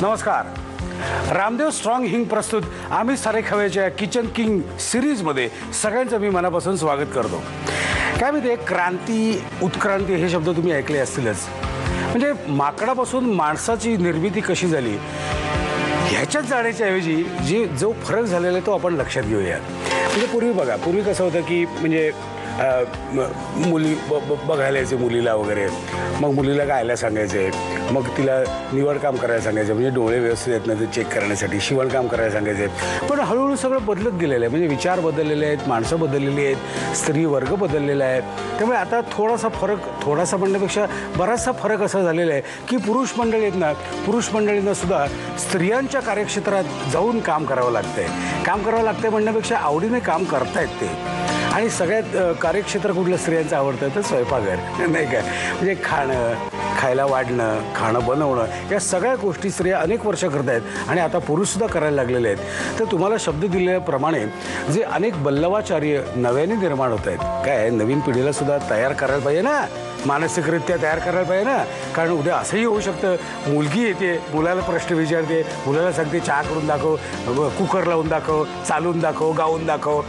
नमस्कार. रामदेव स्ट्रॉंग हिंग प्रस्तुत आम्ही सारे खवेच्या किचन किंग सिरीजमध्ये सगळ्यांचं मी मनापासून स्वागत करतो. काय माहिती आहे, क्रांती उत्क्रांती हे शब्द तुम्ही ऐकले असतीलच. म्हणजे माकडापासून माणसाची निर्मिती कशी झाली ह्याच्यात जाण्याच्या ऐवजी जो फरक झालेला आहे तो आपण लक्षात घेऊया. म्हणजे पूर्वी कसं होतं की म्हणजे मुली बघायला यायचे मुलीला वगैरे, मग मुलीला गायला सांगायचे, मग तिला निवडकाम करायला सांगायचे, म्हणजे डोळे व्यवस्थित आहेत ना ते चेक करण्यासाठी शिवणकाम करायला सांगायचे. पण हळूहळू सगळं बदलत गेलेलं आहे. म्हणजे विचार बदललेले आहेत, माणसं बदललेली आहेत, स्त्री वर्ग बदललेला आहे. त्यामुळे आता थोडासा म्हणण्यापेक्षा बराचसा फरक असा झालेला आहे की पुरुष मंडळी आहेत ना, पुरुष मंडळींना सुद्धा स्त्रियांच्या कार्यक्षेत्रात जाऊन काम करावं लागतंय. काम करावं लागतंय म्हणण्यापेक्षा आवडीने काम करतायत ते. आणि सगळ्यात कार्यक्षेत्र कुठलं स्त्रियांचं आवडतं तर स्वयंपाकघर, नाही काय. म्हणजे खायला वाढणं, खाणं बनवणं या सगळ्या गोष्टी स्त्रिया अनेक वर्ष करत आहेत आणि आता पुरुषसुद्धा करायला लागलेले आहेत. तर तुम्हाला शब्द दिलेल्याप्रमाणे जे अनेक बल्लवाचार्य नव्याने निर्माण होत आहेत, काय नवीन पिढीला सुद्धा तयार करायला पाहिजे ना, मानसिकरित्या तयार करायला पाहिजे ना. कारण उद्या असंही होऊ शकतं, मुलगी येते, मुलाला प्रश्न विचारते, मुलाला सांगते चहा करून दाखव, कुकर लावून दाखव, चालून दाखव, गाऊन दाखव,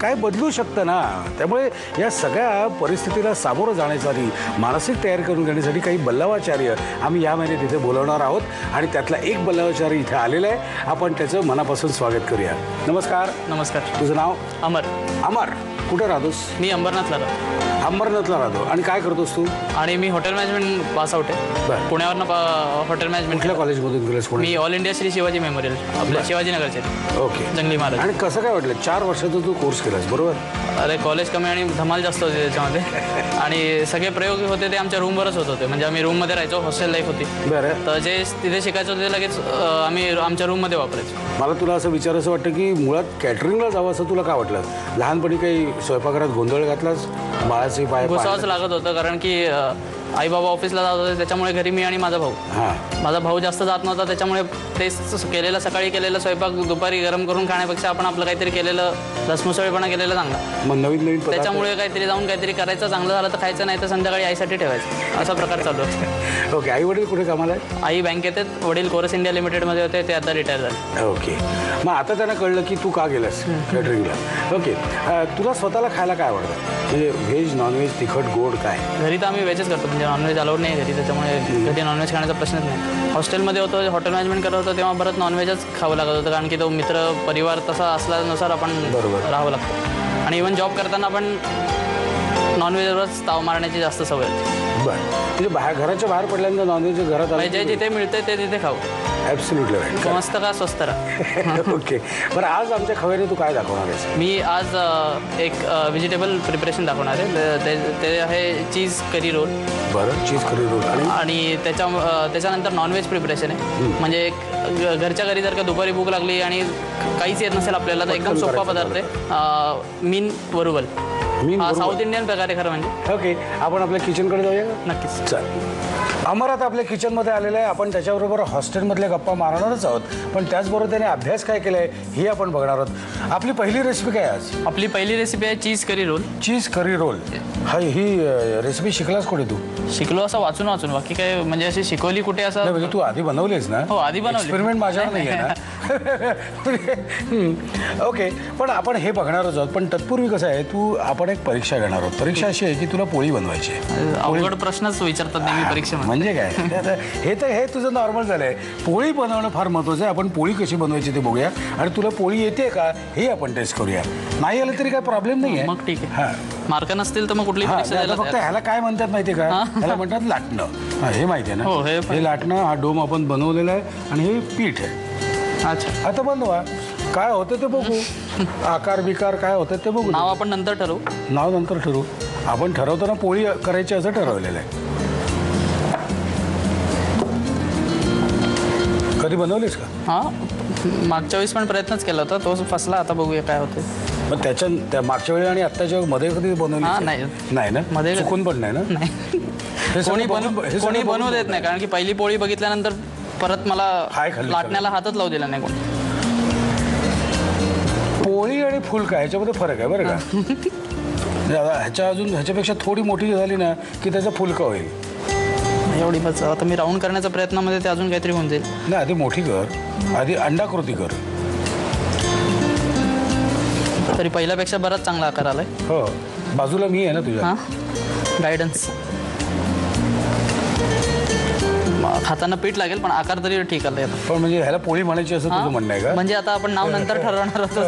काय बदलू शकतं ना. त्यामुळे या सगळ्या परिस्थितीला सामोरं जाण्यासाठी मानसिक तयार करून घेण्यासाठी काही बल्लवाचार्य आम्ही या महिन्यात इथे बोलवणार आहोत आणि त्यातला एक बल्लवाचार्य इथे आलेला आहे. आपण त्याचं मनापासून स्वागत करूया. नमस्कार. नमस्कार. तुझं नाव? अमर. अमर, कुठे राहतोस? मी अंबरनाथला राहतो. अंबरनाथला राहतो. आणि काय करतोस तू? आणि मी हॉटेल मॅनेजमेंट पास आउट आहे. बरं. पुण्यावरनं हॉटेल मॅनेजमेंट. कुठल्या कॉलेजमधून गेलंस? मी all India Shri Shivaji memorial, आपल्या शिवाजीनगरचे. ओके. जंगली महाराज. आणि कसं काय वाटलं 4 वर्षाचा तू कोर्स केलास, बरोबर? अरे कॉलेज कमी आणि धमाल जास्त होती त्याच्यामध्ये. आणि सगळे प्रयोग होते ते आमच्या रूमवरच होत होते. म्हणजे आम्ही रूममध्ये राहायचो, हॉस्टेल लाईफ होती. बरं. तर जे तिथे शिकायचं होतं ते लगेच आम्ही आमच्या रूममध्ये वापरायचो. मला तुला असं विचारायचं वाटतं की मुळात कॅटरिंगला जावं असं तुला काय वाटलं? लहानपणी काही स्वयंपाकघरात गोंधळ घातलास? बाळाचे पाय घुसावंच लागत होतं कारण की आई बाबा ऑफिसला जात होते, त्याच्यामुळे घरी मी आणि माझा भाऊ. माझा भाऊ जास्त जात नव्हता, त्याच्यामुळे तेच केलेलं सकाळी केलेलं स्वयंपाक दुपारी गरम करून खाण्यापेक्षा आपण आपलं काहीतरी केलेलं रसमुसळीपणा केलेलं चांगला. मग नवीन त्याच्यामुळे काहीतरी जाऊन काहीतरी करायचं, चांगलं झालं तर खायचं, नाही तर संध्याकाळी आईसाठी ठेवायचं, असा प्रकार चालू आहे. ओके. आई वडील कुठे कामाला आहे? आई बँकेत आहेत, वडील कोरस इंडिया लिमिटेडमध्ये होते, ते आता रिटायर झाले. ओके. मग आता त्यांना कळलं की तू का गेलास कॅटरिंगला. ओके. तुला स्वतःला खायला काय आवडतं? म्हणजे व्हेज, नॉनव्हेज, तिखट, गोड काय? घरी तर आम्ही व्हेजच करतो, म्हणजे नॉनव्हेज अलाउड नाही घरी, त्याच्यामुळे घरी नॉनव्हेज खाण्याचा प्रश्नच नाही. हॉस्टेलमध्ये होतो, हॉटेल मॅनेजमेंट करत होतो, तेव्हा परत नॉनव्हेजच खावं लागत होतं कारण की तो मित्र परिवार तसा असल्यानुसार आपण राहावं लागतं. आणि इव्हन जॉब करताना आपण नॉनव्हेजवरच ताव मारण्याची जास्त सवय होती. बरं. म्हणजे घराच्या बाहेर पडल्यानंतर नॉनव्हेज घरात जे जिथे मिळते ते तिथे खाऊ. Absolutely right. मस्त का स्वस्त राहा. ओके. बरं, आज आमच्या खवेने तू काय दाखवणार आहेस? मी आज एक व्हेजिटेबल प्रिपरेशन दाखवणार आहे. ते आहे चीज करी रोल. बरं. चीज करी रोल. आणि त्याच्यानंतर नॉनव्हेज प्रिपरेशन आहे. म्हणजे एक घरच्या घरी जर का दुपारी भूक लागली आणि काहीच येत नसेल आपल्याला तर एकदम सोपा पदार्थ आहे मीन वरुवल. साऊथ इंडियन प्रकारे खरं म्हणजे. ओके. आपण आपल्या किचनकडे जाऊया. नक्कीच. चल. अमर आता आपल्या किचनमध्ये आलेलं आहे. आपण त्याच्याबरोबर हॉस्टेलमधल्या गप्पा मारणारच आहोत, पण त्याचबरोबर त्याने अभ्यास काय केला आहे हे आपण बघणार आहोत. आपली पहिली रेसिपी काय आज? आपली पहिली रेसिपी आहे चीज करी रोल. चीज करी रोल. ही रेसिपी शिकलास कुठे तू? शिकलो असं वाचून बाकी काय म्हणजे अशी शिकवली कुठे असं? म्हणजे तू आधी बनवलीस ना? हो, आधी बनवली. एक्सपेरिमेंट माझ्यावर नाही आहे ना? ओके. पण आपण हे बघणारच आहोत, पण तत्पूर्वी कसं आहे, आपण एक परीक्षा घेणार आहोत. परीक्षा अशी आहे की तुला पोळी बनवायची आहे. अवघड प्रश्नच विचारतात नेहमी परीक्षेमध्ये. म्हणजे काय, हे तुझं नॉर्मल झालंय. पोळी बनवणं फार महत्वाचं आहे. आपण पोळी कशी बनवायची ते बघूया आणि तुला पोळी येते का हे आपण टेस्ट करूया. नाही आलं तरी काय प्रॉब्लेम नाही आहे. मग ठीक आहे. मार्क नसतील तर मग कुठली परीक्षा. फक्त ह्याला काय म्हणतात माहितीये का? ह्याला म्हणतात लाटणं. हे माहिती आहे ना? हे लाटणं, हा डोम आपण बनवलेला आहे आणि हे पीठ आहे. अच्छा. आता बनवा, काय होतं ते बघू. आकार बिकार काय होतं ते बघू. नाव आपण नंतर ठरवू. नाव नंतर ठरवू. आपण ठरवताना पोळी करायची असं ठरवलेलं आहे. कधी बनवलीस का? मागच्या वेळेस पण प्रयत्नच केला होता, तो फसला. आता बघूया काय होते. मग त्या मागच्या वेळी आणि आत्ताच्या मध्ये कधी बनवली? नाही ना? मध्ये चुकून पण नाही ना? नाही. कोणी बनवू देत नाही कारण की पहिली पोळी बघितल्यानंतर परत मला लाटण्याला हातच लावू दिला नाही कोणी. पोळी आणि फुलका ह्याच्यामध्ये फरक आहे बरं का? ह्याच्यापेक्षा थोडी मोठी झाली ना की त्याचं फुलकं होईल. एवढी बस. आता मी राऊंड करण्याच्या प्रयत्नामध्ये ते अजून काहीतरी होऊन जाईल. नाही, आधी मोठी कर, आधी अंडाकृती कर. तरी पहिल्यापेक्षा बराच चांगला आकार आलाय. हो, बाजूला मी आहे ना तुझ्या. हां, गायडन्स. खाताना पीठ लागेल पण आकार तरी ठीक आलाय. पण म्हणजे ह्याला पोळी म्हणायची असं तुझं म्हणणं आहे का? म्हणजे आता आपण नाव नंतर ठरवणार होतो.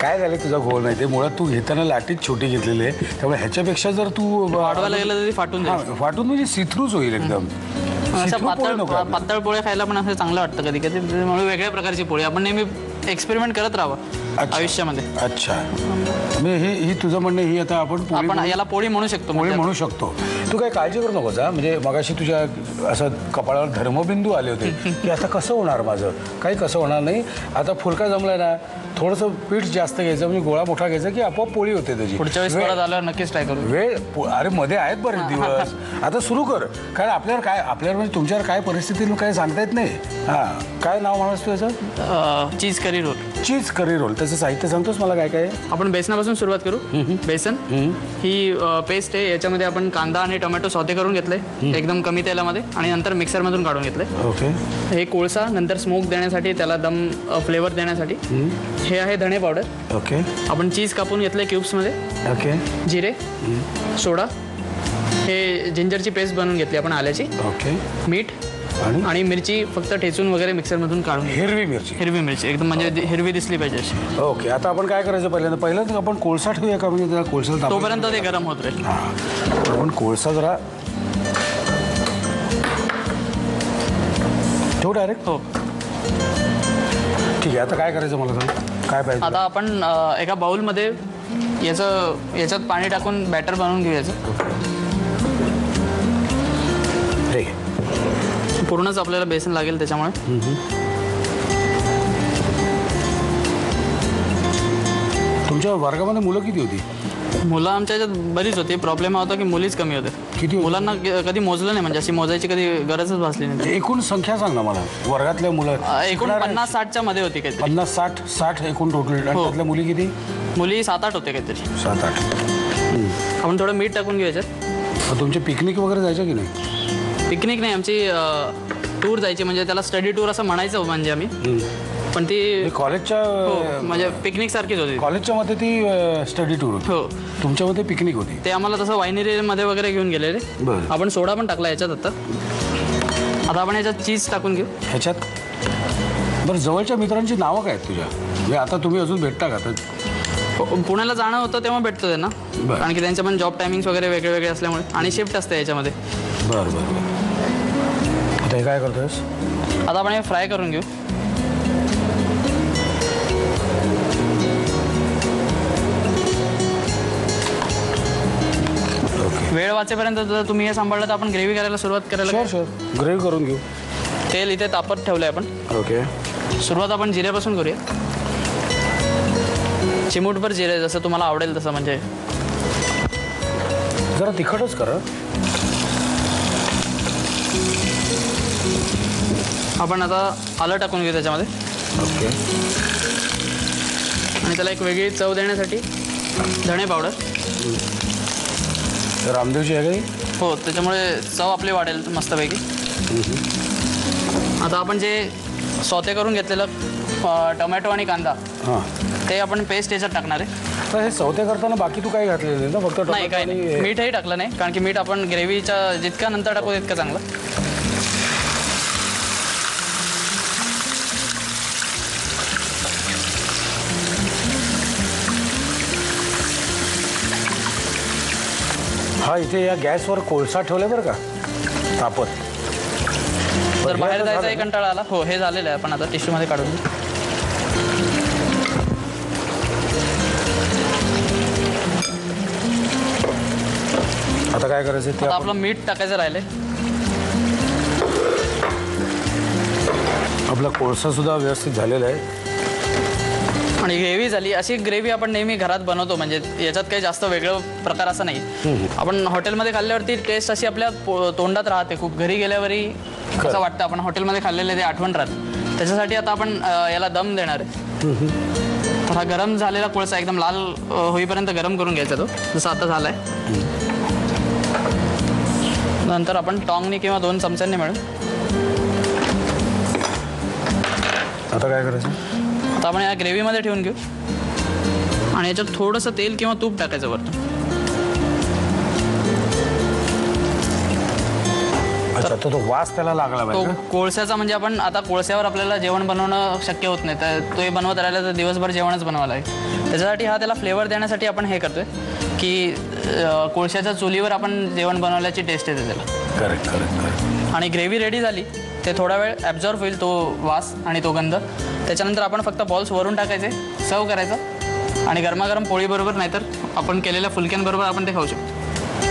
काय झालं तुझा गोल नाही ते मुळात तू घेताना लाटीत छोटी घेतलेली आहे, त्यामुळे ह्याच्यापेक्षा जर तू वाढवायला गेलं तरी फाटून जाईल. फाटून म्हणजे सिथ्रूच होईल एकदम. अशा पातळ पोळ्या खायला पण असं चांगलं वाटतं कधी कधी. त्यामुळे वेगळ्या प्रकारची पोळी आपण नेहमी एक्सपेरिमेंट करत राहावं आयुष्यामध्ये. अच्छा, मी ही तुझं म्हणणं ही आता आपण याला पोळी म्हणू शकतो. पोळी म्हणू शकतो. तू काही काळजी करू नकोस हा. म्हणजे मगाशी तुझ्या असं कपाळावर धर्मबिंदू आले होते की आता कसं होणार माझं, काही कसं होणार नाही. आता फुलका जमलाय ना, थोडंसं पीठ जास्त घ्यायचं म्हणजे गोळा मोठा घ्यायचा की आपोआप पोळी होते त्याची. पुढच्या वेळेस परत आल्यावर नक्कीच ट्राय करू. अरे मध्ये आहेत बरेच दिवस, आता सुरू कर. कारण आपल्यावर म्हणजे तुमच्यावर काय परिस्थिती काय सांगता येत नाही. हां, काय नाव म्हणास तू याचं? चीज करी रोल. चीज करी रोल. त्याचं साहित्य सांगतोस मला काय काय? आपण बेसनापासून सुरुवात करू. बेसन ही पेस्ट आहे. याच्यामध्ये आपण कांदा आणि टोमॅटो सॉते करून घेतले एकदम कमी तेलामध्ये आणि नंतर मिक्सरमधून काढून घेतले. ओके. हे कोळसा नंतर स्मोक देण्यासाठी, त्याला दम फ्लेवर देण्यासाठी. हे आहे धणे पावडर. ओके. आपण चीज कापून घेतले क्यूब्समध्ये. ओके. जिरे, सोडा, हे जिंजरची पेस्ट बनवून घेतली आपण आल्याची. ओके. मीठ आणि मिरची फक्त ठेचून वगैरे मिक्सरमधून काढून. हिरवी मिरची एकदम म्हणजे हिरवी दिसली पाहिजे अशी. ओके. आता आपण काय करायचं पहिल्यांदा आपण कोळसा ठेवूया का? म्हणजे त्याला कोळसा तोपर्यंत ते गरम होत राहील. आपण कोळसा जरा ठेवू डायरेक्ट. हो, ठीक आहे. आता काय करायचं मला सांग, काय पाहिजे? आता आपण एका बाउलमध्ये याच्यात पाणी टाकून बॅटर बनवून घेऊयाचं. ठीक आहे. पूर्णच आपल्याला बेसन लागेल त्याच्यामुळे. तुमच्या वर्गामध्ये मुलं किती होती? मुलं आमच्या याच्यात बरीच होती. प्रॉब्लेम हा होता की मुलीच कमी होते. किती? मुलांना कधी मोजलं नाही, म्हणजे अशी मोजायची कधी गरजच भासली नाही. एकूण संख्या सांग ना मला वर्गातल्या मुलं. एकूण 50-60च्या मध्ये होती काहीतरी. 50-60 एकूण टोटल. त्यातल्या मुली किती? मुली 7-8 होते काहीतरी. 7-8. आपण थोडं मीठ टाकून घेऊ याच्यात. तुमचे पिकनिक वगैरे जायचं की नाही? पिकनिक नाही, आमची टूर जायची. म्हणजे त्याला स्टडी टूर असं म्हणायचं म्हणजे आम्ही. पण ती कॉलेजच्या म्हणजे पिकनिक सारखीच होती. कॉलेजच्या मध्ये ती स्टडी टूर होती. हो, तुमच्यामध्ये पिकनिक होती. ते आम्हाला तसं वायनरीमध्ये वगैरे घेऊन गेलेले. बरं. आपण सोडा पण टाकला याच्यात. आता आपण याच्यात चीज टाकून घेऊ ह्याच्यात. बरं, जवळच्या मित्रांची नावं काय आहेत तुझ्या? म्हणजे आता तुम्ही अजून भेटता का? पुण्याला जाणं होतं तेव्हा भेटतो त्यांना. कारण की त्यांच्या पण जॉब टायमिंग्स वगैरे वेगळे वेगळे असल्यामुळे आणि शिफ्ट असते याच्यामध्ये. बरं बरं बरं. आता हे काय करतोयस? आता आपण हे फ्राय करून घेऊ. वेळ वाचेपर्यंत जर तुम्ही हे सांभाळलं तर आपण ग्रेव्ही करायला सुरुवात करायला. शुअर ग्रेव्ही करून घेऊ. तेल इथे तापत ठेवलंय आपण. ओके. सुरुवात आपण जिऱ्यापासून करूया. चिमूटभर जिरे, जसं तुम्हाला आवडेल तसं. म्हणजे जरा तिखटच करा. आपण आता आलं टाकून घेऊ त्याच्यामध्ये. ओके. आणि त्याला एक वेगळी चव देण्यासाठी धणे पावडर. रामदेवची आहे काही? हो, त्याच्यामुळे चव आपली वाढेल मस्तपैकी. आता आपण जे सॉते करून घेतलेलं टोमॅटो आणि कांदा, हां, ते आपण पेस्ट याच्यात टाकणार आहे. तर हे सौते करताना बाकी तू काही घातलेलं नाही ना? फक्त नाही, काही नाही. मीठही टाकलं नाही, कारण की मीठ आपण ग्रेव्हीच्या जितक्या नंतर टाकू तितकं चांगलं. हा, इथे या गॅसवर कोळसा ठेवलाय बरं का तापत. जर बाहेर जायचा एक कंटाळा आला. हो, हे झालेलं आहे. आपण आता टिश्यूमध्ये काढून घेऊ. आता काय करायचं? ते आता आपलं मीठ टाकायचं राहिलंय. आपला कोळसा सुद्धा व्यवस्थित झालेला आहे आणि ग्रेव्ही झाली. अशी ग्रेव्ही आपण नेहमी घरात बनवतो. म्हणजे याच्यात काही जास्त वेगळं प्रकार असं नाही. आपण हॉटेलमध्ये खाल्ल्यावरती टेस्ट अशी आपल्या तोंडात राहते खूप. घरी गेल्यावरही असं वाटतं आपण हॉटेलमध्ये खाल्लेलं ते आठवण राहते. त्याच्यासाठी आता आपण याला दम देणार आहे. तर हा गरम झालेला कोळसा एकदम लाल होईपर्यंत गरम करून घ्यायचा तो, जसं आता झालाय. नंतर आपण टॉंगनी किंवा 2 चमच्यांनी मिळून आता काय करायचं? आता आपण या ग्रेव्हीमध्ये ठेवून घेऊ आणि याच्यात थोडंसं तेल किंवा तूप टाकायचं वरतून. अच्छा, तो वास त्याला लागला तो पाहिजे. कोळशाचा म्हणजे आपण आता कोळशावर आपल्याला जेवण बनवणं शक्य होत नाही, तर तो हे बनवत राहिलं तर दिवसभर जेवणच बनवावं लागेल. त्याच्यासाठी हा त्याला फ्लेवर देण्यासाठी आपण हे करतोय की कोळशाच्या चुलीवर आपण जेवण बनवल्याची टेस्ट येते त्याला. Correct correct correct. आणि ग्रेव्ही रेडी झाली, ते थोडा वेळ ॲब्झॉर्ब होईल तो वास आणि तो गंध. त्याच्यानंतर आपण फक्त बॉल्स वरून टाकायचे, सर्व करायचं आणि गरमागरम पोळीबरोबर नाहीतर आपण केलेल्या फुलक्यांबरोबर आपण ते खाऊ शकतो.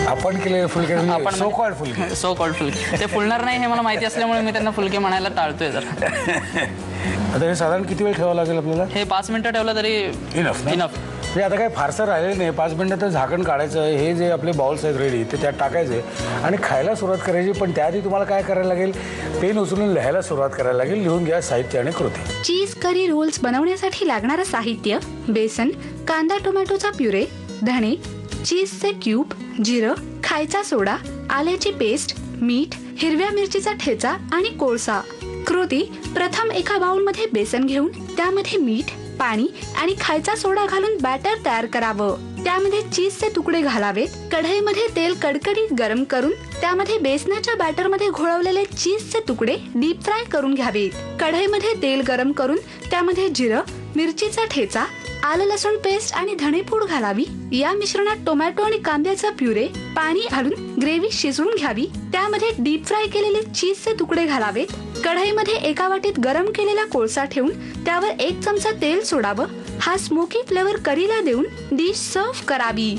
आपण केलेले फुलके आपण सो कॉल्ड फुलके. सो कॉल्ड फुलके ते फुलणार नाही हे मला माहिती असल्यामुळे मी त्यांना फुलके म्हणायला टाळतोय जरा. आता हे साधारण किती वेळ ठेवावं लागेल आपल्याला? हे 5 मिनिटं ठेवलं तरी इनफ. इनफ. म्हणजे आता काय फारसं राहिलेलं नाही, 5 मिनिटं तर झाकण काढायचं, हे जे आपले बाउल्स आहेत रेडी ते त्यात टाकायचे आणि खायला सुरुवात करायची. पण त्याआधी तुम्हाला काय करायला लागेल, पेन उचलून लिहायला सुरुवात करायला लागेल. लिहून घ्या साहित्य आणि कृती. चीज करी रोल्स बनवण्यासाठी लागणारं साहित्य: बेसन, कांदा टोमॅटोचा प्युरे, धणे, चीजचे क्यूब, जिरं, खायचा सोडा, आल्याची पेस्ट, मीठ, हिरव्या मिरचीचा ठेचा आणि कोळसा. कृती: प्रथम एका बाउलमध्ये बेसन घेऊन त्यामध्ये मीठ, पाणी आणि खायचा सोडा घालून बॅटर तयार करावं. त्यामध्ये चीजचे तुकडे घालावेत. कढईमध्ये तेल कडकडीत गरम करून त्यामध्ये बेसनाच्या बॅटरमध्ये घोळवलेले चीजचे तुकडे डीप फ्राय करून घ्यावेत. कढईमध्ये तेल गरम करून त्यामध्ये जिरं, मिरचीचा ठेचा, आलं लसूण पेस्ट आणि धणेपूड घालावी. या मिश्रणात टोमॅटो आणि कांद्याचा प्युरे, पाणी घालून ग्रेव्ही शिजवून घ्यावी. त्यामध्ये डीप फ्राय केलेले चीजचे तुकडे घालावेत. कढईमध्ये एका वाटीत गरम केलेला कोळसा ठेवून त्यावर 1 चमचा तेल सोडावं. हा स्मोकी फ्लेवर करीला देऊन डिश सर्व्ह करावी.